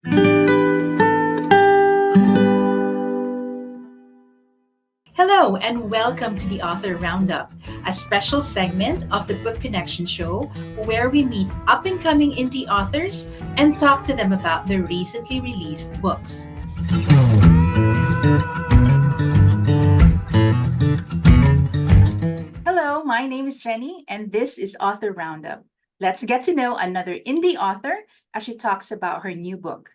Hello, and welcome to the Author Roundup, a special segment of the Book Connection Show where we meet up and coming indie authors and talk to them about their recently released books. Hello, my name is Jenny, and this is Author Roundup. Let's get to know another indie author as she talks about her new book.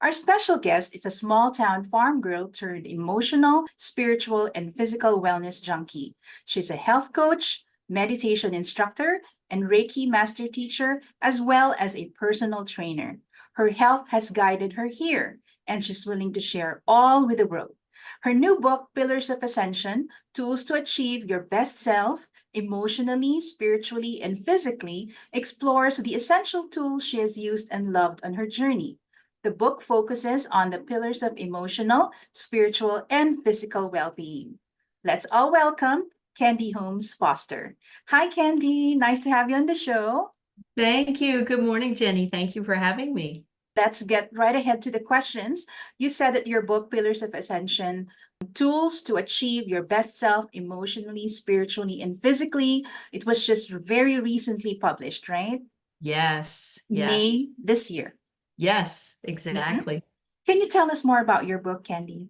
Our special guest is a small town farm girl turned emotional, spiritual, and physical wellness junkie. She's a health coach, meditation instructor, and Reiki master teacher, as well as a personal trainer. Her health has guided her here, and she's willing to share all with the world. Her new book, Pillars of Ascension, Tools to Achieve Your Best Self, emotionally, spiritually, and physically, explores the essential tools she has used and loved on her journey. The book focuses on the pillars of emotional, spiritual, and physical well being. Let's all welcome Candy Holmes-Foster. Hi, Candy. Nice to have you on the show. Thank you. Good morning, Jenny. Thank you for having me. Let's get right ahead to the questions. You said that your book, Pillars of Ascension, Tools to Achieve Your Best Self emotionally, spiritually, and physically, it was just very recently published, right? Yes, May this year. yes, Mhm. exactly. Can you tell us more about your book, Candy?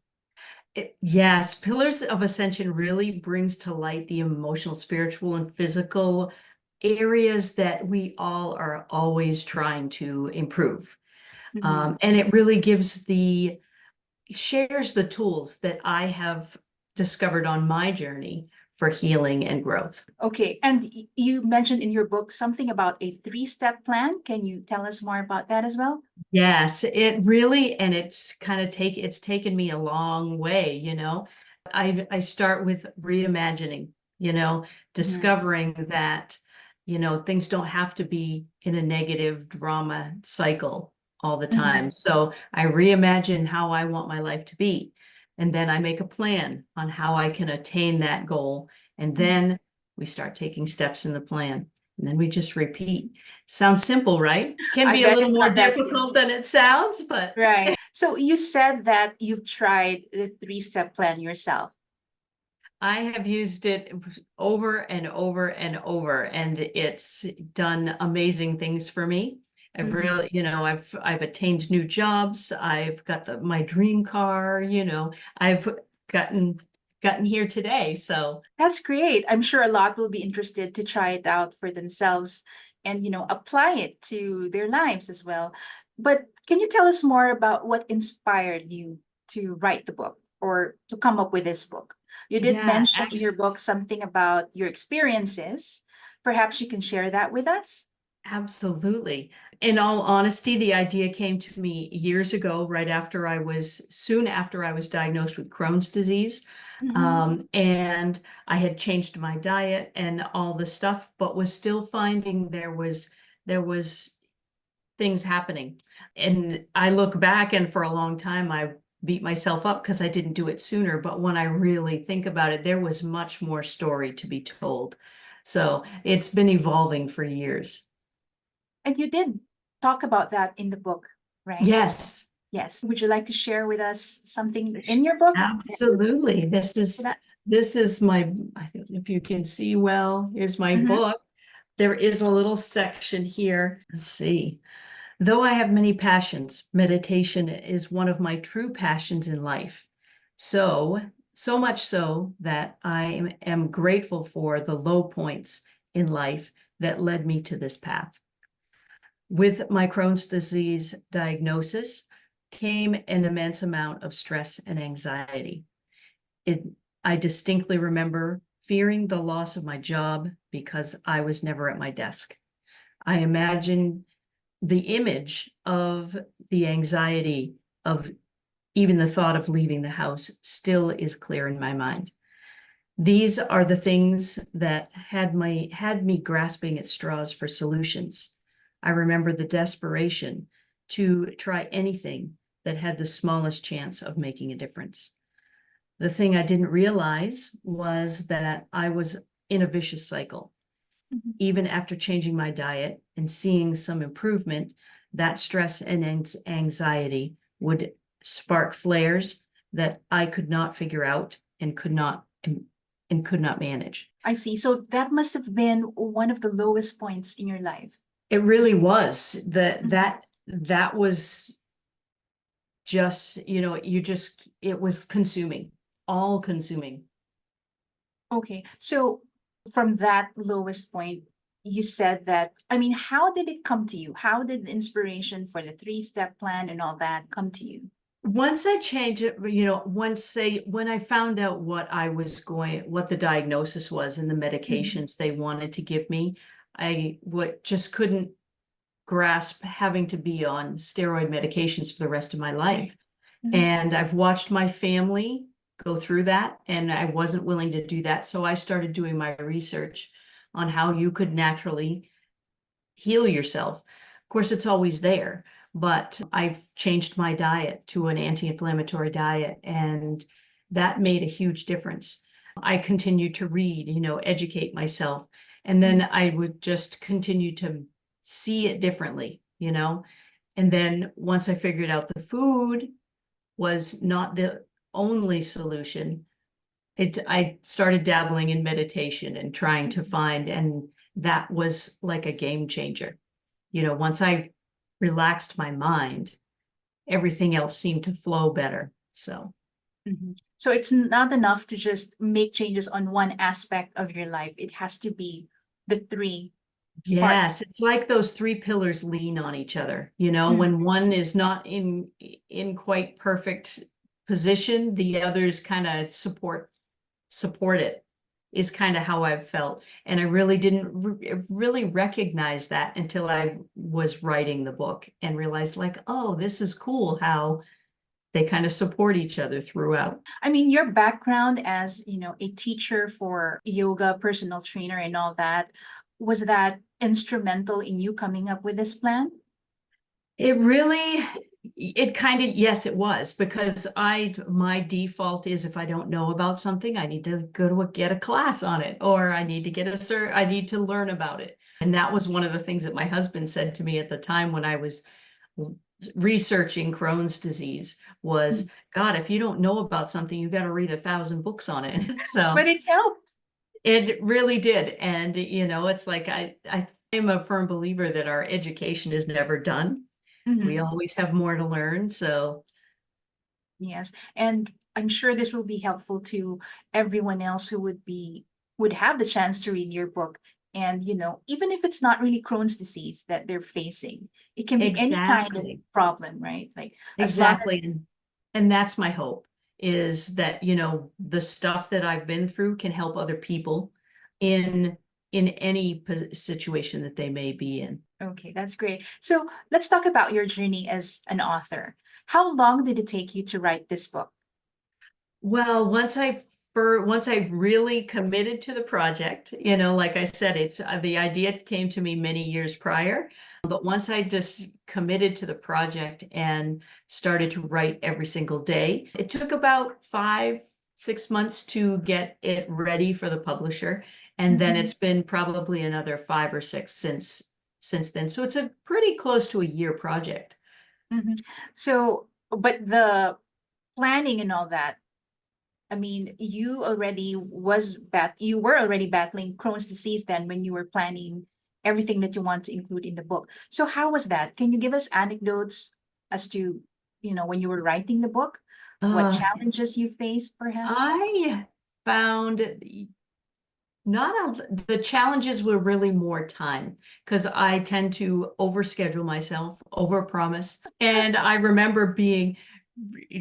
Yes, Pillars of Ascension really brings to light the emotional, spiritual, and physical areas that we all are always trying to improve. And it really shares the tools that I have discovered on my journey for healing and growth. Okay, and you mentioned in your book something about a three-step plan. Can you tell us more about that as well? Yes, it really, and it's taken me a long way, I start with reimagining, discovering that, things don't have to be in a negative drama cycle all the time. So I reimagine how I want my life to be. And then I make a plan on how I can attain that goal. And then we start taking steps in the plan. And then we just repeat. Sounds simple, right? Can I be a bet little it's more not that difficult simple. than it sounds, but Right. So you said that you've tried the three-step plan yourself. I have used it over and over and over, and it's done amazing things for me. I've really, I've attained new jobs. I've got my dream car, I've gotten gotten here today. So That's great. I'm sure a lot will be interested to try it out for themselves and, apply it to their lives as well. But can you tell us more about what inspired you to write the book or to come up with this book? You did yeah, mention in your book something about your experiences. Perhaps you can share that with us. absolutely. In all honesty, the idea came to me years ago, soon after I was diagnosed with Crohn's disease. And I had changed my diet and all the stuff, but was still finding there was things happening. And I look back, and for a long time I beat myself up because I didn't do it sooner. But when I really think about it, there was much more story to be told. So it's been evolving for years. And you did talk about that in the book, right? Yes, Yes. Would you like to share with us something in your book? absolutely. This is my, I don't know if you can see well, here's my Mhm. book. There is a little section here. Let's see. Though I have many passions, meditation is one of my true passions in life. So much so that I am grateful for the low points in life that led me to this path. With my Crohn's disease diagnosis came an immense amount of stress and anxiety. I distinctly remember fearing the loss of my job because I was never at my desk. I imagine the image of the anxiety of even the thought of leaving the house still is clear in my mind. These are the things that had me grasping at straws for solutions. I remember the desperation to try anything that had the smallest chance of making a difference. The thing I didn't realize was that I was in a vicious cycle. Mhm. Even after changing my diet and seeing some improvement, that stress and anxiety would spark flares that I could not figure out and could not manage. I see. So that must have been one of the lowest points in your life. It really was Mhm. that was just, it was consuming, all consuming. Okay. So from that lowest point, you said that, I mean, how did it come to you? How did the inspiration for the three-step plan and all that come to you? Once I changed it, when I found out what the diagnosis was and the Mhm. medications they wanted to give me, just couldn't grasp having to be on steroid medications for the rest of my Right. life. Mhm. And I've watched my family go through that, and I wasn't willing to do that. So I started doing my research on how you could naturally heal yourself. Of course, it's always there, but I've changed my diet to an anti-inflammatory diet, and that made a huge difference. I continued to read, educate myself, and then Mhm. I would just continue to see it differently. And then once I figured out the food was not the only solution, I started dabbling in meditation and trying to Mhm. find, and that was like a game changer. Once I relaxed my mind, everything else seemed to flow better. So, Mhm. So it's not enough to just make changes on one aspect of your life. It has to be the three parts. yes, it's like those three pillars lean on each other. Mhm. When one is not in quite perfect position, the others kind of support it, is kind of how I've felt. And I really didn't really recognize that until I was writing the book and realized, like, oh, this is cool how they kind of support each other throughout. I mean, your background as, a teacher for yoga, personal trainer, and all that, was that instrumental in you coming up with this plan? It really, it kind of, yes, it was, because my default is, if I don't know about something, I need to get a class on it, or I need to I need to learn about it. And that was one of the things that my husband said to me at the time when I was researching Crohn's disease was, Mhm. God, if you don't know about something, you got to read 1,000 books on it. So But it helped. it really did. And, it's like, I am a firm believer that our education is never done. We Mhm. always have more to learn. So Yes. And I'm sure this will be helpful to everyone else who would have the chance to read your book. And, even if it's not really Crohn's disease that they're facing, it can be any kind of exactly, problem, right? Like as long as exactly. And that's my hope, is that, the stuff that I've been through can help other people in any situation that they may be in. okay, that's great. So let's talk about your journey as an author. How long did it take you to write this book? Well, once I've really committed to the project, like I said, it's the idea came to me many years prior, but once I just committed to the project and started to write every single day, it took about 5, 6 months to get it ready for the publisher, and then Mhm. it's been probably another 5 or 6 since then. So it's a pretty close to a year project. Mhm. So, but the planning and all that, I mean, you were already battling Crohn's disease then when you were planning everything that you want to include in the book. So how was that? Can you give us anecdotes as to, when you were writing the book, what Uh, challenges you faced perhaps? I found the challenges were really more time, because I tend to overschedule myself, overpromise. And I remember being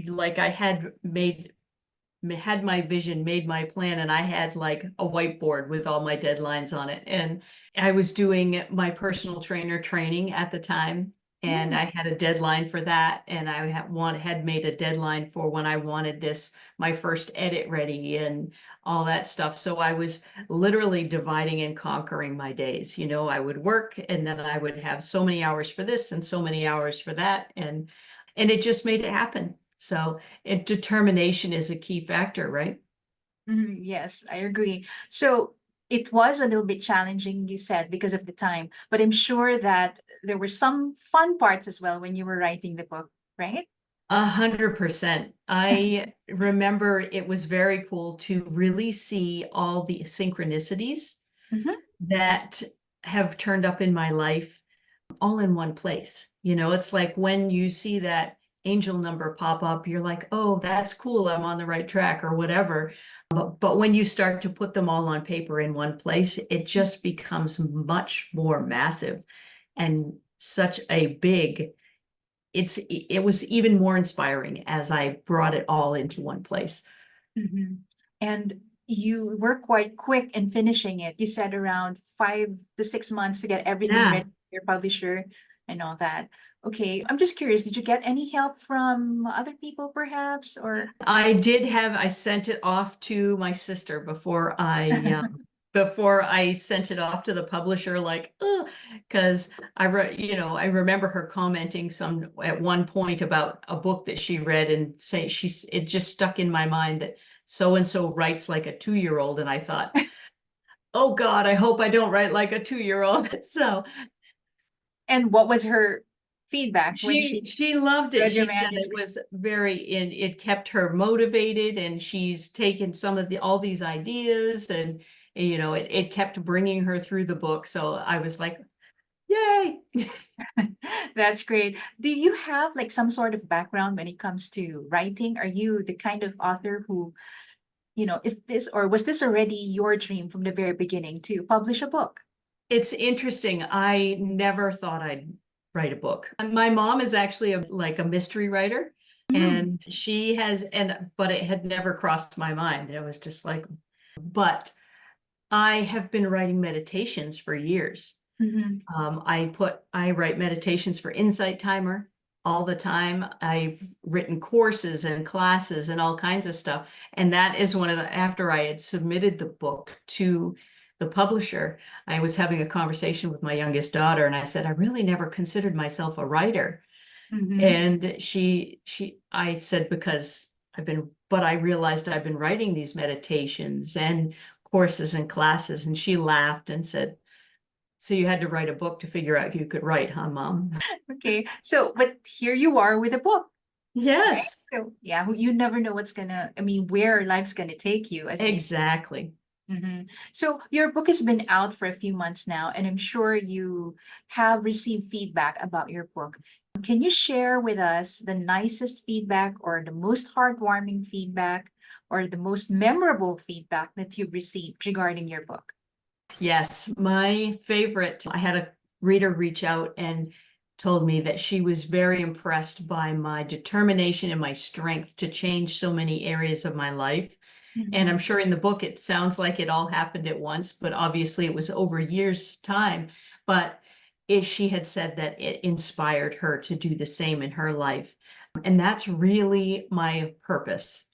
like, I had my vision, made my plan, and I had like a whiteboard with all my deadlines on it. And I was doing my personal trainer training at the time, and Mm. I had a deadline for that. And I had made a deadline for when I wanted my first edit ready and all that stuff. So I was literally dividing and conquering my days. I would work, and then I would have so many hours for this and so many hours for that. And it just made it happen. So determination is a key factor, right? Mhm, yes, I agree. So it was a little bit challenging, you said, because of the time, but I'm sure that there were some fun parts as well when you were writing the book, right? 100%. I remember it was very cool to really see all the synchronicities Mhm. that have turned up in my life all in one place. It's like when you see that angel number pop up, you're like, oh, that's cool. I'm on the right track or whatever. But when you start to put them all on paper in one place, it just becomes much more massive and such a big, it was even more inspiring as I brought it all into one place. Mhm. And you were quite quick in finishing it. You said around 5 to 6 months to get everything Yeah. ready for your publisher and all that. Okay, I'm just curious, did you get any help from other people perhaps, or? I sent it off to my sister before I sent it off to the publisher, like, oh, because I remember her commenting some at one point about a book that she read and say it just stuck in my mind that so and so writes like a 2-year-old, and I thought, oh God, I hope I don't write like a 2-year-old. So And what was her feedback when she she she loved it. read your She said it manuscript? was it kept her motivated, and she's taken some of all these ideas, and it kept bringing her through the book. So I was like, yay. That's great. Do you have like some sort of background when it comes to writing? Are you the kind of author who, is this or was this already your dream from the very beginning to publish a book? It's interesting. I never thought I'd write a book. My mom is actually like a mystery writer, Mm, and but it had never crossed my mind. It was just like, but I have been writing meditations for years. mhm, I write meditations for Insight Timer all the time. I've written courses and classes and all kinds of stuff. And that is after I had submitted the book to the publisher, I was having a conversation with my youngest daughter, and I said, I really never considered myself a writer. mhm. And I said, but I realized I've been writing these meditations and courses and classes. And she laughed and said, so you had to write a book to figure out you could write, huh, Mom? Okay. So, but here you are with a book, right? Yes, So, yeah, you never know where life's gonna take you, as they. exactly. Mhm. So your book has been out for a few months now, and I'm sure you have received feedback about your book. Can you share with us the nicest feedback or the most heartwarming feedback or the most memorable feedback that you've received regarding your book? Yes, my favorite. I had a reader reach out and told me that she was very impressed by my determination and my strength to change so many areas of my life. And I'm Mhm. sure in the book it sounds like it all happened at once, but obviously it was over years' time. But she had said that it inspired her to do the same in her life. And that's really my purpose,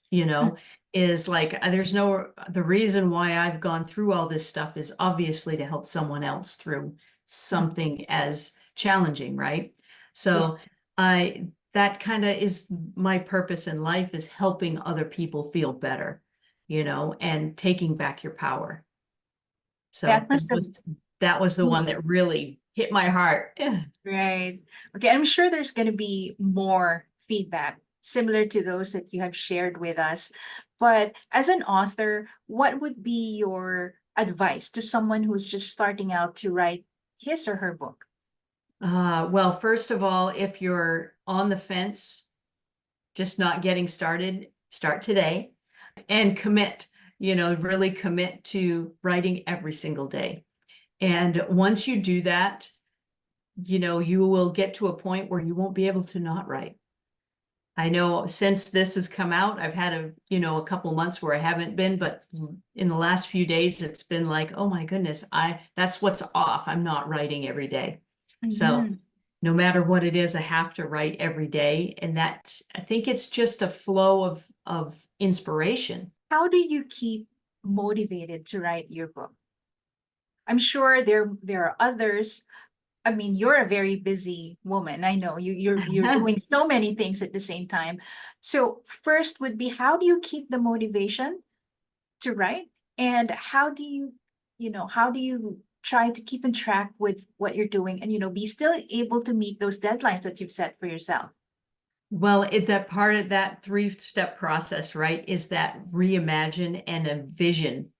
is like the reason why I've gone through all this stuff is obviously to help someone else through something as challenging, right? Yeah, So that kind of is my purpose in life, is helping other people feel better, and taking back your power. So that must have. that was the one that really hit my heart. Right. Okay. I'm sure there's going to be more feedback similar to those that you have shared with us. But as an author, what would be your advice to someone who's just starting out to write his or her book? Well, first of all, if you're on the fence, just not getting started, start today and commit, really commit to writing every single day. And once you do that, you will get to a point where you won't be able to not write. I know since this has come out, I've had a couple months where I haven't been, but in the last few days, it's been like, oh my goodness, that's what's off. I'm not writing every day. So Mhm. no matter what it is, I have to write every day. And I think it's just a flow of inspiration. How do you keep motivated to write your book? I'm sure there are others. You're a very busy woman. I know you're doing so many things at the same time. So first would be, how do you keep the motivation to write? And how do you how do you try to keep in track with what you're doing and, be still able to meet those deadlines that you've set for yourself? Well, that part of that three-step process, right, is that reimagine and a vision,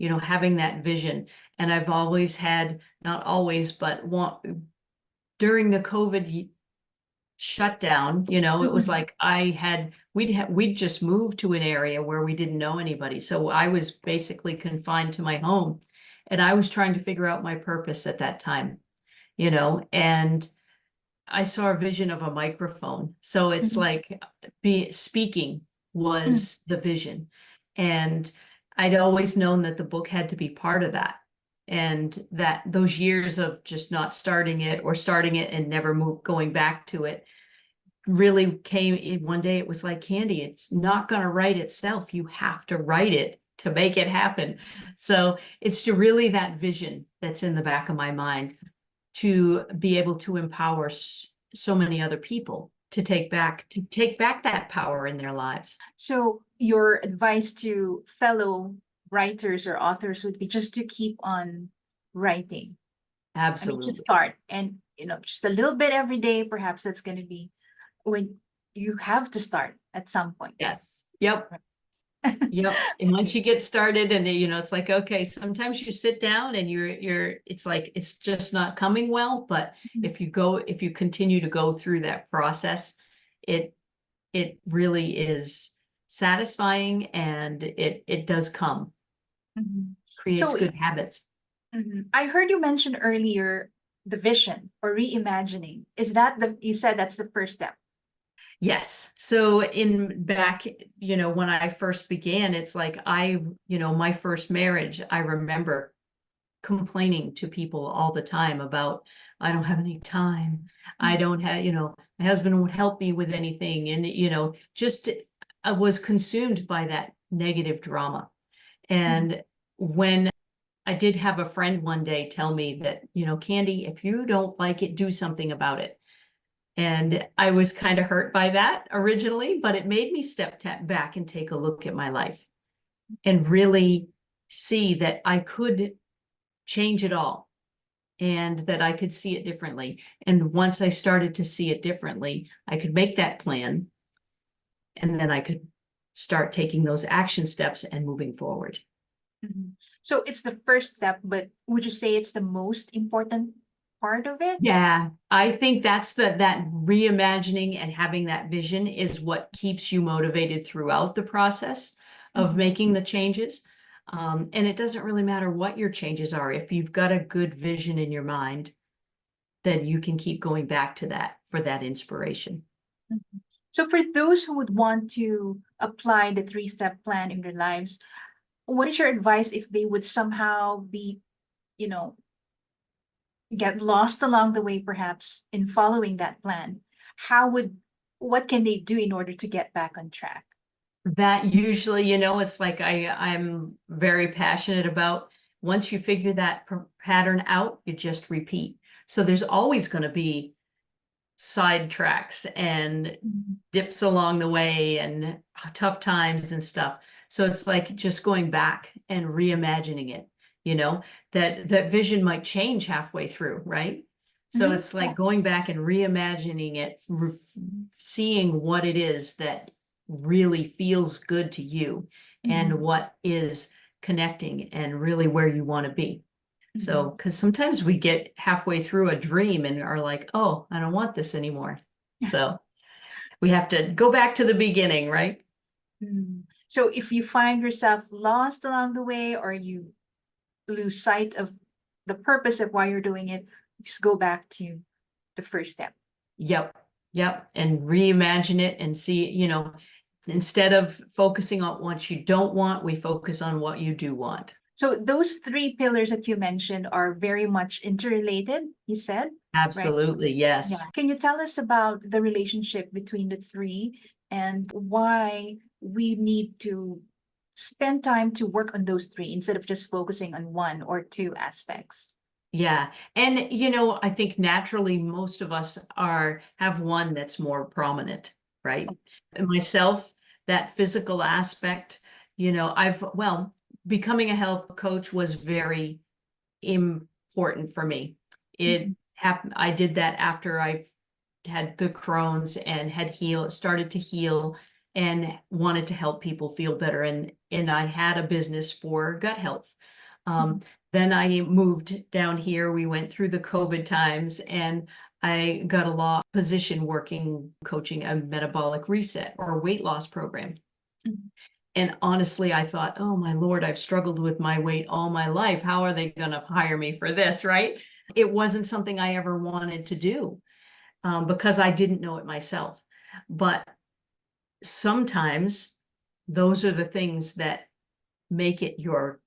having that vision. And I've always had, not always, but during the COVID shutdown, it was Mhm. like we'd just moved to an area where we didn't know anybody. So I was basically confined to my home, and I was trying to figure out my purpose at that time, and I saw a vision of a microphone. So it's Mhm. like speaking Mhm. was the vision. And I'd always known that the book had to be part of that. And that those years of just not starting it or starting it and never going back to it really came in one day. It was like candy. It's not going to write itself. You have to write it to make it happen. So it's really that vision that's in the back of my mind to be able to empower so many other people to take back that power in their lives. So your advice to fellow writers or authors would be just to keep on writing. I mean, just Absolutely. start and, just a little bit every day. Perhaps that's going to be when you have to start at some point. Yes. Yep. Right. Yep. And once Okay. you get started and it's like, okay, sometimes you sit down and it's like, it's just not coming well. But Mhm. if you continue to go through that process, it, it really is satisfying and it does come, Mhm. creates So good habits. I heard you mention earlier the vision or reimagining. Is that you said that's the first step? Yes. So in back, when I first began, it's like my first marriage, I remember complaining to people all the time about, I don't have any time. I Mhm. don't have, my husband won't help me with anything. And, just I was consumed by that negative drama. Mhm. And when I did have a friend one day tell me that, Candy, if you don't like it, do something about it. And I was kind of hurt by that originally, but it made me step back and take a look at my life and really see that I could change it all and that I could see it differently. And once I started to see it differently, I could make that plan and then I could start taking those action steps and moving forward. Mhm. So it's the first step, but would you say it's the most important part of it? Yeah, I think that's that reimagining and having that vision is what keeps you motivated throughout the process of Mhm. making the changes. And it doesn't really matter what your changes are. If you've got a good vision in your mind, then you can keep going back to that for that inspiration. Mhm. So for those who would want to apply the three-step plan in their lives, what is your advice if they would somehow be, you know, get lost along the way, perhaps in following that plan? What can they do in order to get back on track? That usually, it's like I'm very passionate about once you figure that pattern out, you just repeat. So there's always going to be side tracks and Mhm. dips along the way and tough times and stuff. So it's like just going back and reimagining it, you know, that vision might change halfway through, right? So Mhm. it's like Yeah. going back and reimagining it, seeing what it is that really feels good to you and Mhm. what is connecting and really where you want to be. So, Mhm. because sometimes we get halfway through a dream and are like, oh, I don't want this anymore. So we have to go back to the beginning, right? So if you find yourself lost along the way or you lose sight of the purpose of why you're doing it, just go back to the first step. Yep. Yep. And reimagine it and see, instead of focusing on what you don't want, we focus on what you do want. So those three pillars that you mentioned are very much interrelated, you said, right? Absolutely. Yeah. Yes. Can you tell us about the relationship between the three and why we need to spend time to work on those three instead of just focusing on one or two aspects? Yeah. And, I think naturally most of us have one that's more prominent, right? And myself, that physical aspect, well, becoming a health coach was very important for me. It happened, I did that after I've had the Crohn's and had started to heal and wanted to help people feel better. And I had a business for gut health. Um, then I moved down here. We went through the COVID times and I got a law position working, coaching a metabolic reset or a weight loss program. Mhm. And honestly, I thought, oh my Lord, I've struggled with my weight all my life. How are they going to hire me for this, right? It wasn't something I ever wanted to do because I didn't know it myself. But sometimes those are the things that make you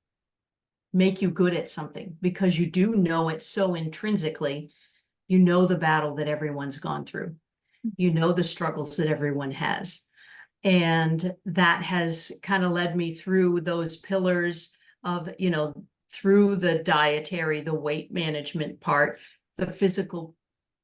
good at something because you do know it so intrinsically. You know the battle that everyone's gone through. You know the struggles that everyone has. And that has kind of led me through those pillars of, through the dietary, the weight management part, the physical,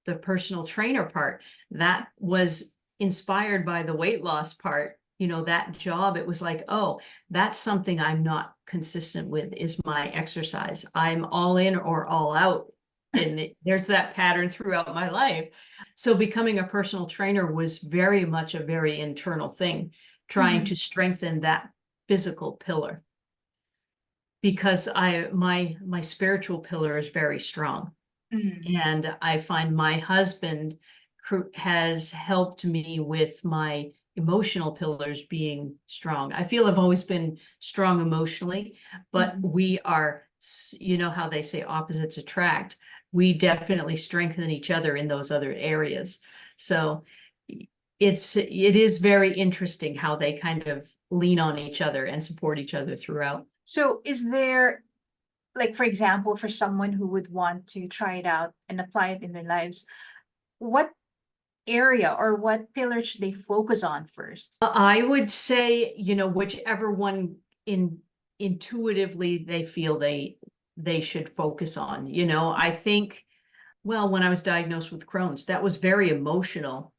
the personal trainer part. That was inspired by the weight loss part. That job, it was like, oh, that's something I'm not consistent with is my exercise. I'm all in or all out. And there's that pattern throughout my life. So becoming a personal trainer was very much a very internal thing, trying to strengthen that physical pillar because my spiritual pillar is very strong. And I find my husband has helped me with my emotional pillars being strong. I feel I've always been strong emotionally, but we are, how they say opposites attract. We definitely strengthen each other in those other areas. So it is very interesting how they kind of lean on each other and support each other throughout. So is there, like, for example, for someone who would want to try it out and apply it in their lives, what area or what pillar should they focus on first? I would say, whichever one intuitively they feel they should focus on. I think, well, when I was diagnosed with Crohn's, that was very emotional.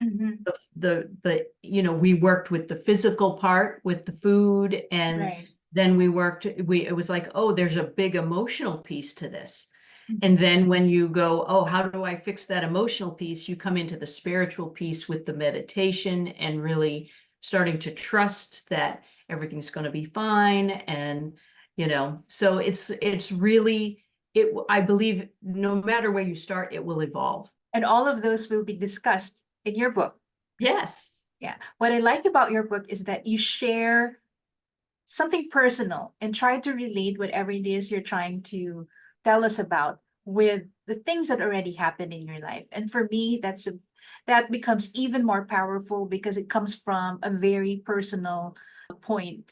We worked with the physical part with the food, and Right. then it was like, oh, there's a big emotional piece to this. And then when you go, oh, how do I fix that emotional piece? You come into the spiritual piece with the meditation and really starting to trust that everything's going to be fine. And, so it's really, I believe no matter where you start, it will evolve. And all of those will be discussed in your book. Yes. Yeah. What I like about your book is that you share something personal and try to relate whatever it is you're trying to tell us about with the things that already happened in your life. And for me, that becomes even more powerful because it comes from a very personal point.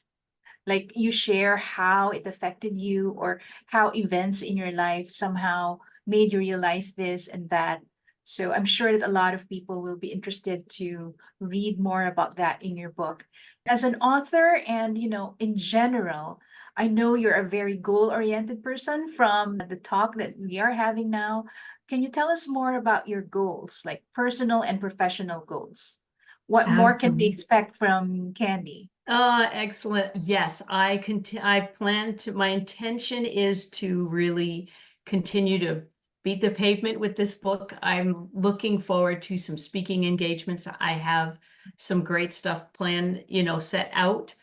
Like you share how it affected you or how events in your life somehow made you realize this and that. So I'm sure that a lot of people will be interested to read more about that in your book. As an author and, in general, I know you're a very goal-oriented person from the talk that we are having now. Can you tell us more about your goals, like personal and professional goals? What more can we Absolutely. expect from Candy? Excellent. Yes, I plan to, my intention is to really continue to beat the pavement with this book. I'm looking forward to some speaking engagements. I have some great stuff planned, set out,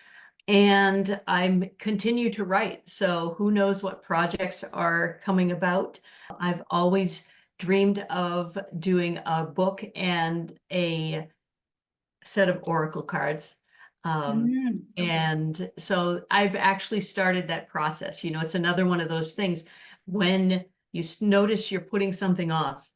and I'm continue to write. So who knows what projects are coming about. I've always dreamed of doing a book and a set of oracle cards. Okay. And so I've actually started that process. It's another one of those things when you notice you're putting something off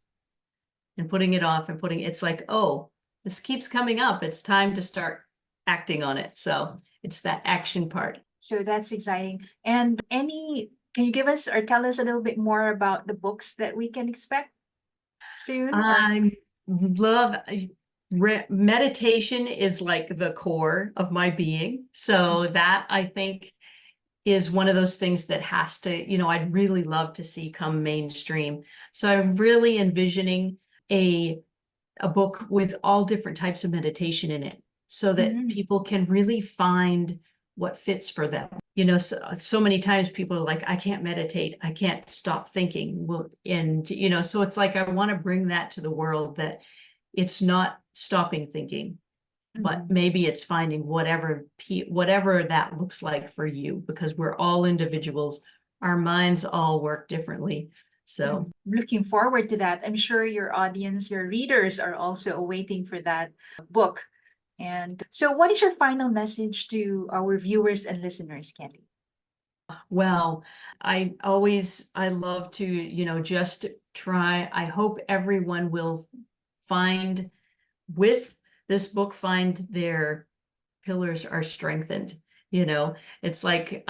and putting it off and it's like, oh, this keeps coming up. It's time to start acting on it. So it's that action part. So that's exciting. And can you give us or tell us a little bit more about the books that we can expect soon? Or I love meditation is like the core of my being. So that I think is one of those things that has to, I'd really love to see come mainstream. So I'm really envisioning a book with all different types of meditation in it so that Mhm. people can really find what fits for them. so many times people are like, I can't meditate, I can't stop thinking. Well, and so it's like I want to bring that to the world, that it's not stopping thinking, but maybe it's finding whatever that looks like for you, because we're all individuals. Our minds all work differently. So Looking forward to that. I'm sure your audience, your readers are also waiting for that book. And so, what is your final message to our viewers and listeners, Candy? well, I love to, just try. I hope everyone will find, with this book, find their pillars are strengthened. It's like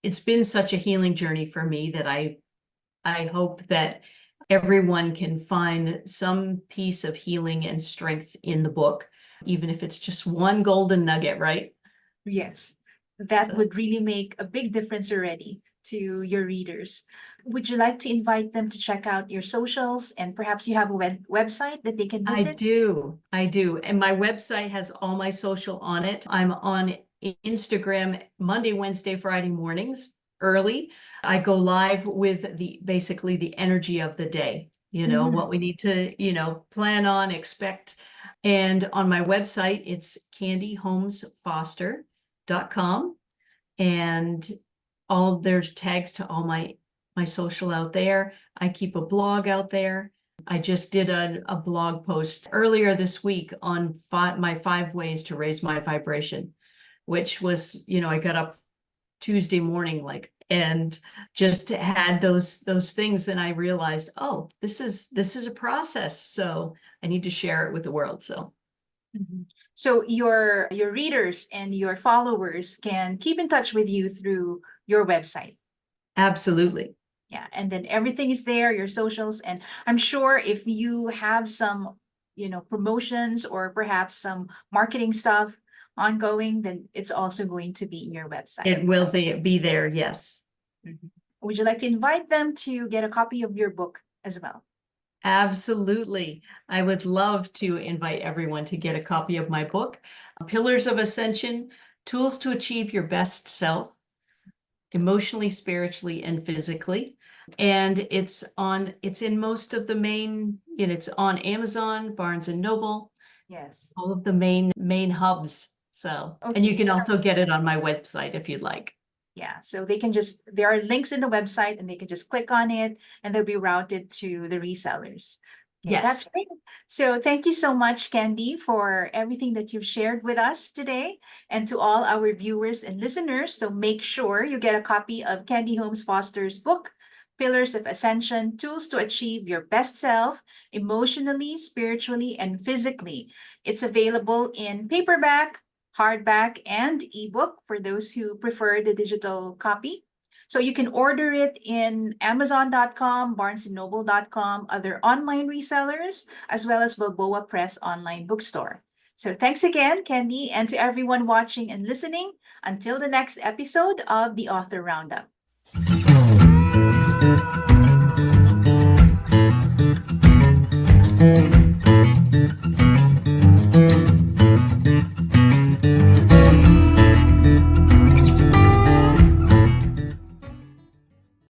it's been such a healing journey for me that I hope that everyone can find some piece of healing and strength in the book, even if it's just one golden nugget, right? Yes, that So would really make a big difference already to your readers. Would you like to invite them to check out your socials, and perhaps you have a website that they can I visit? do. I do. And my website has all my social on it. I'm on Instagram Monday, Wednesday, Friday mornings early. I go live with basically the energy of the day, what we need to, plan on, expect. And on my website, it's candyholmesfoster.com. And all there's tags to all my social out there. I keep a blog out there. I just did a blog post earlier this week on my 5 ways to raise my vibration, which was, I got up Tuesday morning, and just had those things. And I realized, oh, this is a process. So I need to share it with the world. So So your readers and your followers can keep in touch with you through your website. absolutely. Yeah, and then everything is there, your socials, and I'm sure if you have some, promotions or perhaps some marketing stuff ongoing, then it's also going to be in your website. It will be there. Yes. Mhm. Would you like to invite them to get a copy of your book as well? Absolutely. I would love to invite everyone to get a copy of my book, Pillars of Ascension, Tools to Achieve Your Best Self, emotionally, spiritually, and physically. And it's in most of the main, it's on Amazon, Barnes and Noble, Yes. all of the main hubs. So, and you Okay. can also get it on my website if you'd like. Yeah, so there are links in the website and they can just click on it and they'll be routed to the resellers. Okay, that's Yes, great. So thank you so much, Candy, for everything that you've shared with us today, and to all our viewers and listeners. So make sure you get a copy of Candy Holmes-Foster's book, Pillars of Ascension, Tools to Achieve Your Best Self, Emotionally, Spiritually, and Physically. It's available in paperback, hardback, and ebook for those who prefer the digital copy. So you can order it in Amazon.com, BarnesandNoble.com, other online resellers, as well as Balboa Press online bookstore. So thanks again, Candy, and to everyone watching and listening. Until the next episode of the Author Roundup.